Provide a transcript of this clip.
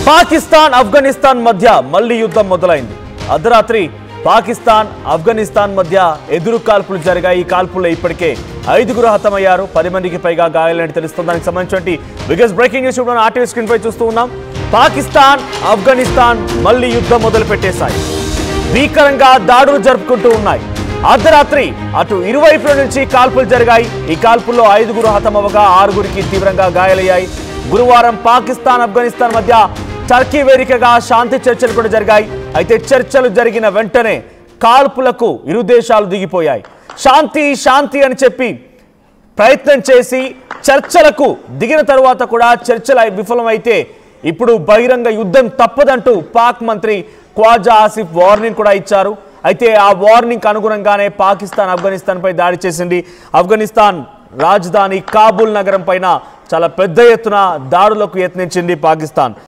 పాకిస్తాన్ ఆఫ్ఘనిస్తాన్ మధ్య మళ్ళీ యుద్ధం మొదలైంది. అర్ధరాత్రి పాకిస్తాన్ ఆఫ్ఘనిస్తాన్ మధ్య ఎదురు కాల్పులు జరిగాయి. ఈ కాల్పుల్లో ఇప్పటికే 5గురు హతమయ్యారు, 10 మందికి పైగా గాయాలని తెలుస్తుంది. దానికి సంబంధించి బిగ్గెస్ట్ బ్రేకింగ్ న్యూస్ ఇప్పుడు ఆర్టీవీ స్క్రీన్ పై చూస్తూ ఉన్నాం. పాకిస్తాన్ ఆఫ్ఘనిస్తాన్ మళ్ళీ యుద్ధం మొదలు పెట్టేశాయి. భీకరంగా దాడులు జరుపుకుంటూ ఉన్నాయి. అర్ధరాత్రి అటు ఇరువైపుల నుంచి కాల్పులు జరిగాయి. ఈ కాల్పుల్లో 5గురు హతమవగా 6గురికి తీవ్రంగా గాయాలయ్యాయి. గురువారం పాకిస్తాన్ ఆఫ్ఘనిస్తాన్ మధ్య టర్కీ వేదికగా శాంతి చర్చలు కూడా జరిగాయి. అయితే చర్చలు జరిగిన వెంటనే కాల్పులకు ఇరు దేశాలు దిగిపోయాయి. శాంతి శాంతి అని చెప్పి ప్రయత్నం చేసి చర్చలకు దిగిన తరువాత కూడా చర్చలు విఫలమైతే ఇప్పుడు బహిరంగ యుద్ధం తప్పదంటూ పాక్ మంత్రి ఖ్వాజా ఆసిఫ్ వార్నింగ్ కూడా ఇచ్చారు. అయితే ఆ వార్నింగ్ అనుగుణంగానే పాకిస్తాన్ ఆఫ్ఘనిస్తాన్ పై దాడి చేసింది. ఆఫ్ఘనిస్తాన్ రాజధాని కాబూల్ నగరం పైన చాలా పెద్ద ఎత్తున దాడులకు యత్నించింది పాకిస్తాన్.